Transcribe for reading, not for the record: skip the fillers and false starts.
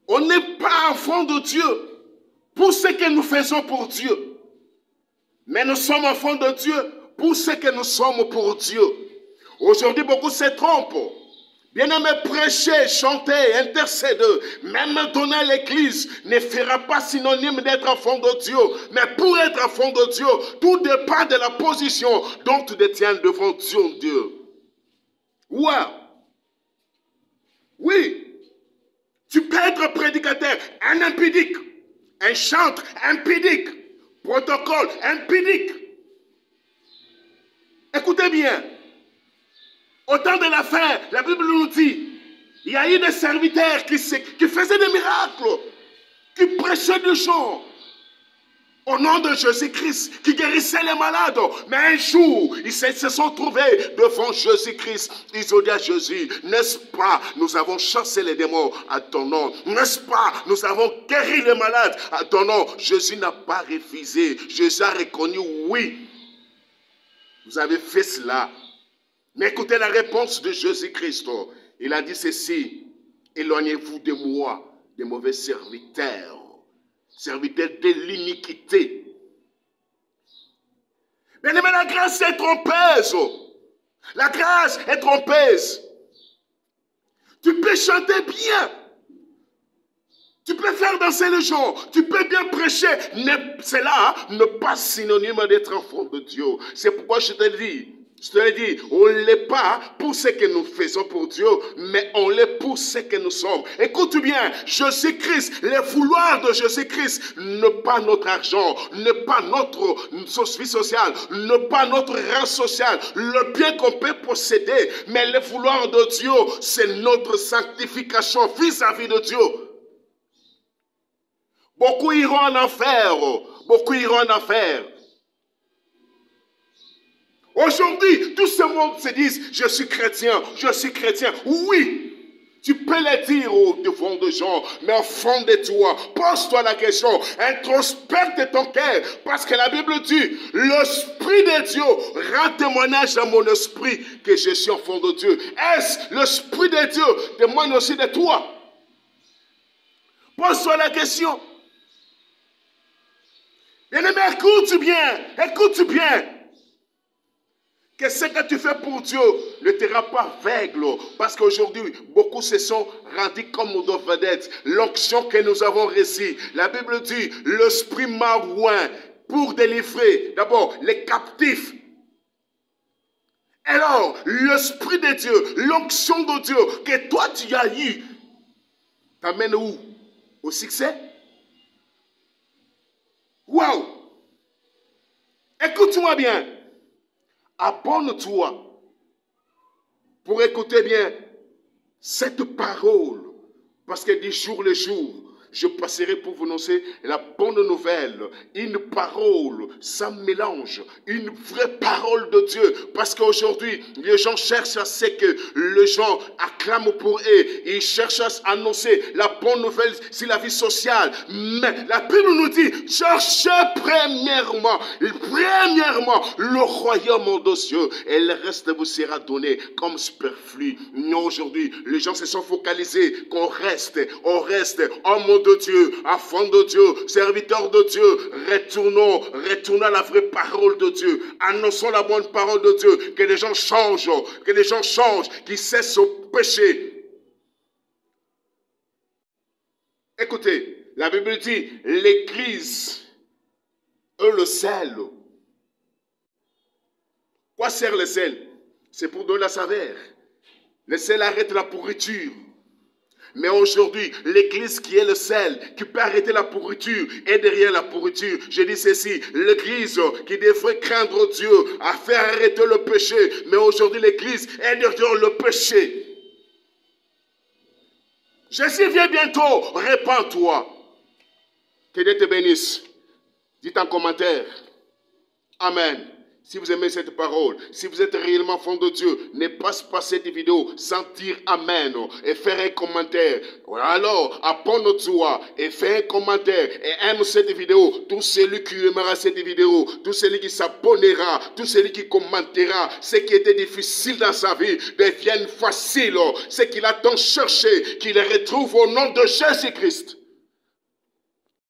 On n'est pas enfant de Dieu pour ce que nous faisons pour Dieu. Mais nous sommes enfants de Dieu pour ce que nous sommes pour Dieu. Aujourd'hui, beaucoup se trompent. Bien-aimé, prêcher, chanter, intercéder, même donner à l'église ne fera pas synonyme d'être enfant de Dieu. Mais pour être enfant de Dieu, tout dépend de la position dont tu détiens devant Dieu. Wow. Oui. Tu peux être prédicateur, un impudique, un chantre impudique, protocole impudique. Écoutez bien. Au temps de la fin, la Bible nous dit, il y a eu des serviteurs qui faisaient des miracles, qui prêchaient des gens au nom de Jésus-Christ, qui guérissaient les malades. Mais un jour, ils se sont trouvés devant Jésus-Christ. Ils ont dit à Jésus, n'est-ce pas, nous avons chassé les démons à ton nom. N'est-ce pas, nous avons guéri les malades à ton nom. Jésus n'a pas refusé. Jésus a reconnu, oui, vous avez fait cela. Mais écoutez la réponse de Jésus-Christ. Il a dit ceci, éloignez-vous de moi, des mauvais serviteurs, serviteurs de l'iniquité. Bien aimé, la grâce est trompeuse. La grâce est trompeuse. Tu peux chanter bien. Tu peux faire danser les gens. Tu peux bien prêcher. Cela n'est pas synonyme d'être enfant de Dieu. C'est pourquoi je te dis, on ne l'est pas pour ce que nous faisons pour Dieu, mais on l'est pour ce que nous sommes. Écoute bien, Jésus-Christ, le vouloir de Jésus-Christ, n'est pas notre argent, n'est pas notre vie sociale, n'est pas notre rang social, le bien qu'on peut posséder, mais le vouloir de Dieu, c'est notre sanctification vis-à-vis de Dieu. Beaucoup iront en enfer, beaucoup iront en enfer. Aujourd'hui, tout ce monde se dit, je suis chrétien, je suis chrétien. Oui, tu peux le dire au devant des gens, mais au fond de toi, pose-toi la question, introspecte ton cœur, parce que la Bible dit, l'Esprit de Dieu rend témoignage à mon esprit que je suis enfant de Dieu. Est-ce l'Esprit de Dieu témoigne aussi de toi? Pose-toi la question. Bien-aimé, écoute bien. Que ce que tu fais pour Dieu ne te rend pas aveugle. Parce qu'aujourd'hui, beaucoup se sont rendus comme nos vedettes. L'onction que nous avons reçue. La Bible dit, l'Esprit m'a oint pour délivrer d'abord les captifs. Alors, l'Esprit de Dieu, l'onction de Dieu que toi tu as eu, t'amène où? Au succès? Waouh! Écoute-moi bien. Abonne-toi pour écouter bien cette parole. Parce que du jour le jour, je passerai pour vous annoncer la bonne nouvelle. Une parole sans mélange. Une vraie parole de Dieu. Parce qu'aujourd'hui, les gens cherchent à ce que les gens acclament pour eux. Ils cherchent à annoncer la bonne nouvelle sur la vie sociale. Mais la Bible nous dit, cherchez premièrement le royaume de Dieu. Et le reste vous sera donné comme superflu. Non, aujourd'hui, les gens se sont focalisés qu'on reste, homme de Dieu, enfant de Dieu, serviteur de Dieu. Retournons à la vraie parole de Dieu. Annonçons la bonne parole de Dieu. Que les gens changent, qu'ils cessent au péché. Écoutez, la Bible dit, l'Église est le sel. Quoi sert le sel? C'est pour donner la saveur. Le sel arrête la pourriture. Mais aujourd'hui, l'Église qui est le sel, qui peut arrêter la pourriture, est derrière la pourriture. Je dis ceci, l'Église qui devrait craindre Dieu, a fait arrêter le péché. Mais aujourd'hui, l'Église est derrière le péché. Jésus vient bientôt, répands-toi. Que Dieu te bénisse. Dites en commentaire. Amen. Si vous aimez cette parole, si vous êtes réellement enfant de Dieu, ne passe pas cette vidéo sans dire Amen et faire un commentaire. Alors, abonne-toi et fais un commentaire et aime cette vidéo. Tout celui qui aimera cette vidéo, tout celui qui s'abonnera, tout celui qui commentera, ce qui était difficile dans sa vie devienne facile. Ce qu'il a tant cherché, qu'il les retrouve au nom de Jésus-Christ.